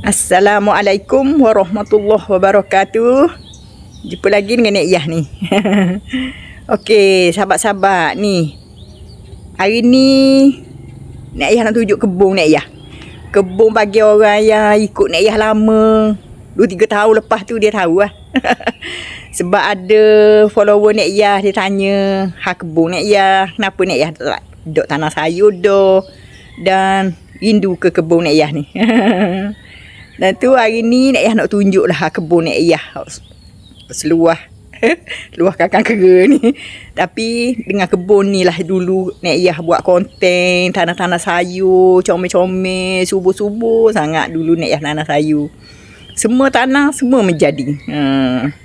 Assalamualaikum warahmatullahi wabarakatuh. Jumpa lagi dengan Nek Yah ni. Okey, sahabat-sahabat ni. Hari ni Nek Yah nak tunjuk kebun Nek Yah. Kebun bagi orang yang ikut Nek Yah lama. 2-3 tahun lepas tu dia tahu lah. Sebab ada follower Nek Yah, dia tanya hak kebun Nek Yah, kenapa Nek Yah tak duduk tanah sayur dah, dan rindu ke kebun Nek Yah ni. Dan tu hari ni Nek Yah nak tunjuk lah kebun Nek Yah seluah luah kakang kera ni. Tapi dengan kebun ni lah dulu Nek Yah buat konten tanah-tanah sayur, comel-comel, subur-subur sangat dulu Nek Yah tanah sayur. Semua tanah semua menjadi.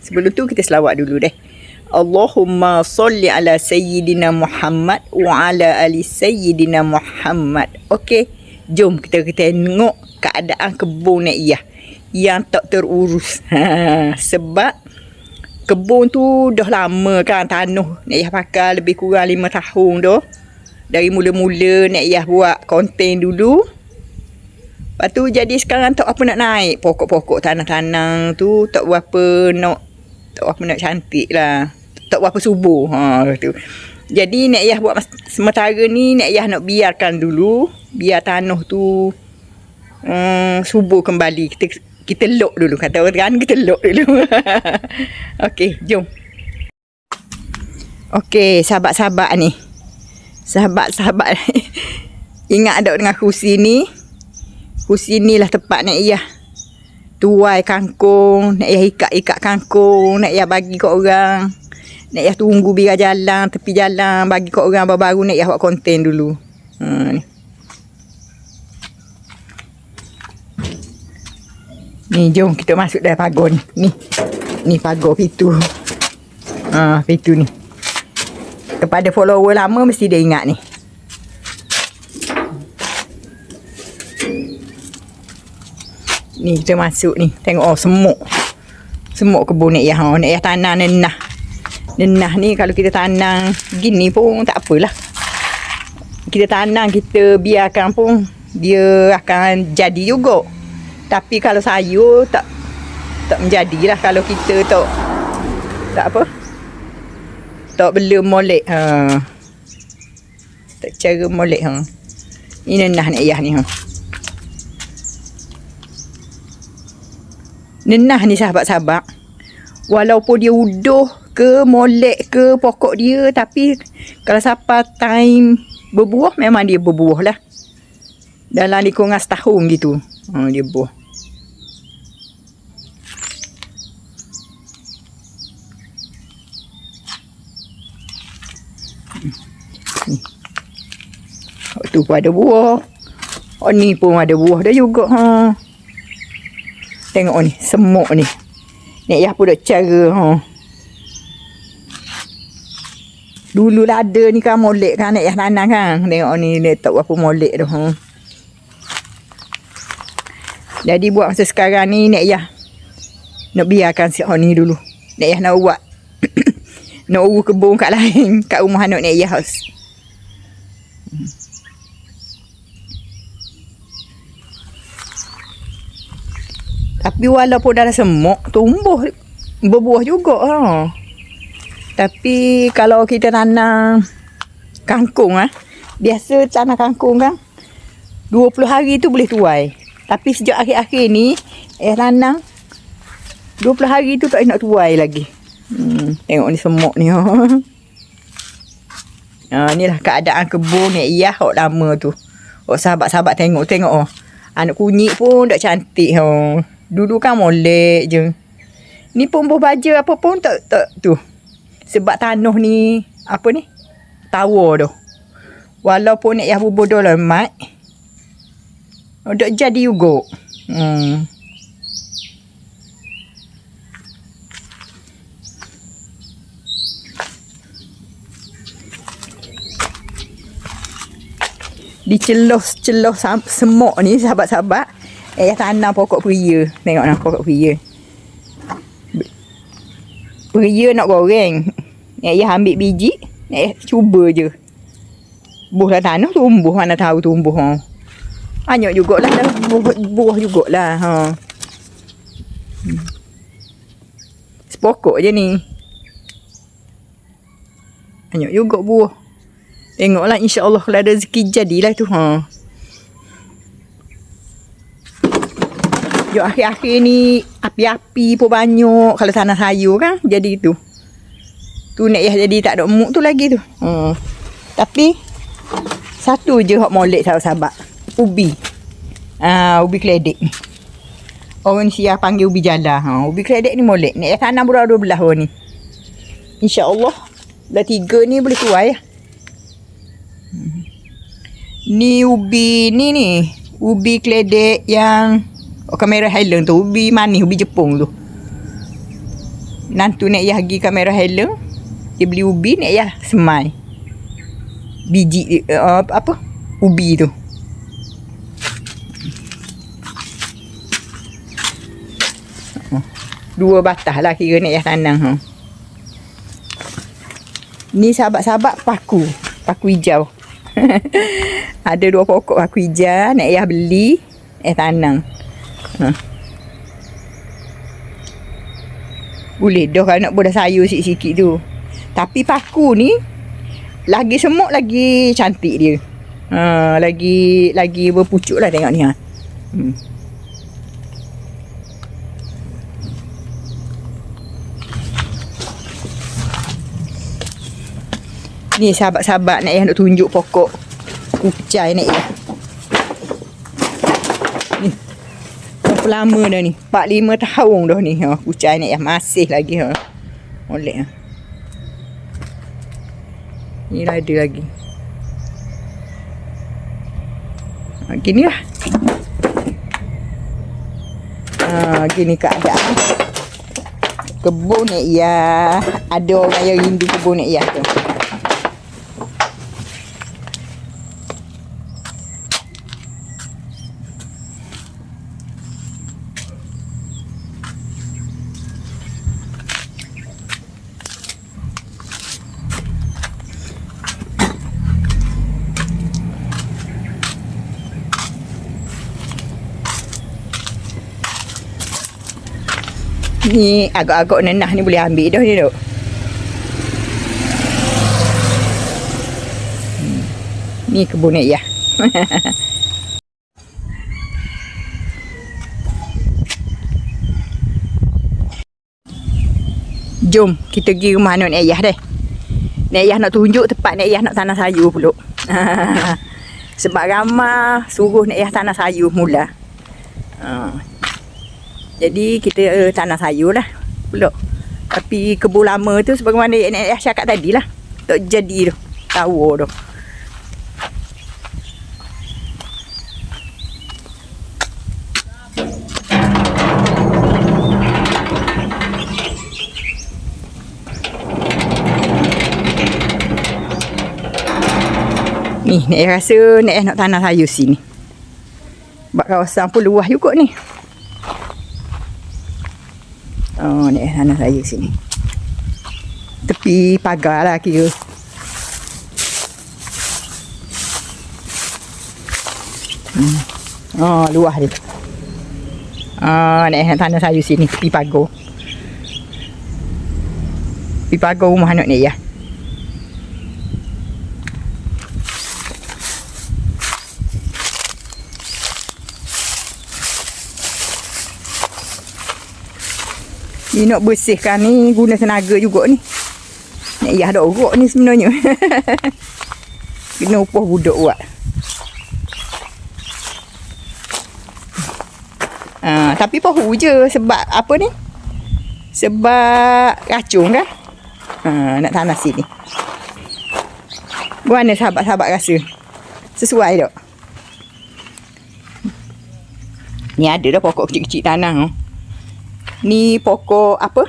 Sebelum tu kita selawat dulu deh. Allahumma salli ala sayyidina Muhammad wa ala ali sayyidina Muhammad. Okey, jom kita tengok keadaan kebun Nek Yah yang tak terurus. Sebab kebun tu dah lama kan, tanah Nek Yah pakai lebih kurang 5 tahun dah. Dari mula-mula Nek Yah buat konten dulu. Lepas tu jadi sekarang tak apa nak naik pokok-pokok tanah-tanah tu, tak berapa nak cantik lah. Tak berapa subur. Tu. Jadi Nek Yah buat sementara ni Nek Yah nak biarkan dulu, biar tanah tu subur kembali. Kita lok dulu, kata orang kan, kita lok dulu. Okey, jom. Okey, sahabat-sahabat ni. Sahabat-sahabat ingat tak dengan kursi ni? Kursi ni lah tempat Nek Yah tuai kangkung, Nek Yah ikat-ikat kangkung, Nek Yah bagi kat orang. Nek Yah tunggu biar jalan, tepi jalan, bagi kat orang. Baru-baru Nek Yah buat konten dulu. Ni. Ni jom kita masuk dalam pagar ni. Ni pagar pintu. Pintu ni. Kepada follower lama mesti dia ingat ni. Ni kita masuk ni. Tengok semut. Semut kebun Nek Yah. Nek Yah tanam nenah. Nenah ni kalau kita tanam gini pun tak apalah. Kita tanam, kita biarkan pun dia akan jadi juga. Tapi kalau sayur tak menjadilah kalau kita tak apa. Tak bela molek. Tak cara molek. Ini nenah Nek Yah ni. Nenah ni sahabat-sahabat, walaupun dia uduh ke molek ke pokok dia, tapi kalau sampai time berbuah memang dia berbuah lah. Dalam lebih kurang setahun gitu dia buah. Tu pun ada buah. Ni pun ada buah dah juga. Tengok ni, semut ni. Nek Yah pun dah cara. Dulu lah ada ni kan molek kan, Nek Yah tanam kan. Tengok ni, dia tak berapa molek dah. Jadi buat masa sekarang ni, Nek Yah nak biarkan si ni dulu. Nek Yah nak buat. Nak urus kebun kat lain, kat rumah anak Nek Yah. Tapi walaupun dah ada semut, tumbuh berbuah juga. Tapi kalau kita tanam kangkung, biasa tanam kangkung kan 20 hari tu boleh tuai. Tapi sejak akhir-akhir ni tanam 20 hari tu tak nak tuai lagi. Tengok ni semut ni. Inilah keadaan kebun Nek Yah lama tu. Sahabat-sahabat tengok. Anak kunyit pun dah cantik. Dulu kan molek je. Ni pun buah baja apa pun tak tu. Sebab tanah ni apa ni? Tawa dah. Walaupun Nek Yah bubur dah lemat, tak jadi juga. Diceloh semut ni sahabat-sahabat. Yah tanam pokok peria. Tengok nak pokok peria. Peria nak goreng. Nek Yah ambil biji, Nek Yah cuba je. Buah tanah tumbuh, mana tahu tumbuh. Banyak jugalah dah buah jugalah. Ha. Sepokok je ni. Banyak juga buah. Tengoklah insya-Allah kalau ada rezeki jadilah tu. Ha. Jom akhir-akhir ni api-api pun banyak kalau tanah sayur kan jadi tu. Tu nak jadi tak ada emuk tu lagi tu. Tapi satu je hok molek sahabat-sahabat. Ubi. Ubi keledek ni. Orang Sia panggil ubi jala. Ubi keledek ni molek. Nak tanam berapa 12 orang ni. Insya-Allah dah 3 ni boleh tuai ya. Ni ubi ni. Ubi keledek yang kamera Highland tu. Ubi manis, ubi Jepun tu. Nantu nak pergi kamera Highland. Dia beli ubi nak semai. Biji apa? Ubi tu. Dua batah lah kira nak tanam. Ni sahabat-sahabat paku hijau. Ada 2 pokok paku hijau nak beli tanam. Boleh dah kalau nak buat sayur sikit-sikit tu. Tapi paku ni lagi semut lagi cantik dia. Lagi berpucuk lah tengok ni. Ni sahabat-sahabat nak tunjuk pokok kucai nak ni. Berapa lama dah ni? 4-5 tahun dah ni. Kucai nak masih lagi. Molek. Ni ada lagi. Gini lah. Gini keadaan. Kebun nak ada orang yang rindu kebun nak tu. Ni agak-agak nenah ni boleh ambil dah ni dok. Ni kebun nak Jom kita pergi rumah Nek Ayah deh. Nek Ayah nak tunjuk tempat Nek Ayah nak tanam sayur pula. Sebab ramah suruh Nek Ayah tanam sayur mula. Jadi kita tanam sayur lah pula. Tapi kebun lama tu sebagaimana Nek Ayah cakap tadi lah. Tak jadi tu. Tahu tu. Ni Nek Ayah rasa Nek Ayah nak tanam sayur sini. Sebab kawasan pun luas juga ni. Nek Ayah tanam sayur sini. Tepi pagar lah kira. Luas dia. Nek Ayah nak tanam sayur sini. Tepi pagar. Tepi pagar rumah anak Nek Ayah. Ni nak bersihkan ni guna tenaga juga ni. Nek Ayah ada urut ni sebenarnya. Kena upah budak buat. Tapi pahu je sebab apa ni? Sebab racun kan? Nak tanam sini. Mana sahabat-sahabat rasa? Sesuai tak? Ni ada dah pokok kecil-kecil tanam. Ni pokok apa?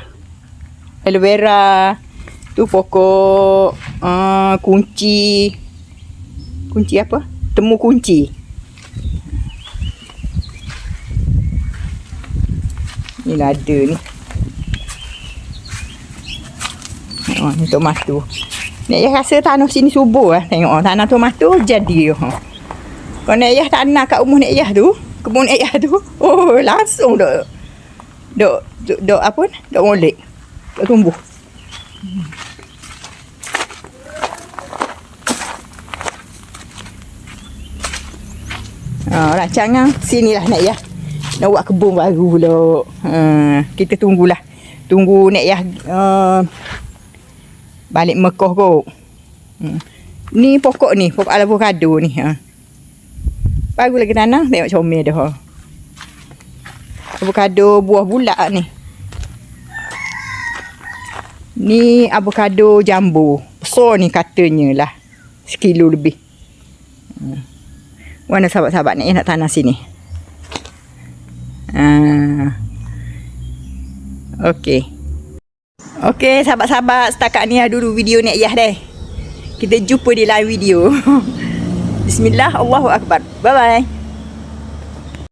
Aloe vera. Tu pokok kunci. Kunci apa? Temu kunci. Ni lah ada ni. Ni tomato. Nek Ayah rasa tanah sini subur lah. Tengok tanah tomato jadi. Kalau Nek Yah tanah kat rumah Nek Yah tu, kebun Nek Yah tu, oh langsung dok apa ni? Dok molek. Dok tumbuh. Rancangan sinilah Nek Yah nak buat kebun baru pula. Kita tunggulah. Tunggu Nek Yah balik Mekah kot. Ni pokok avocado ni. Baru lagi tanah, tengok comel dah. Avocado buah bulat ni. Ni avocado jambu. Besar ni katanya lah. 1 kilo lebih. Mana sahabat-sahabat ni nak tanam sini. Okey. Okey, sahabat-sahabat, setakat ni dulu video Nek Yah deh. Kita jumpa di lain video. Bismillah, Allahu Akbar. Bye-bye.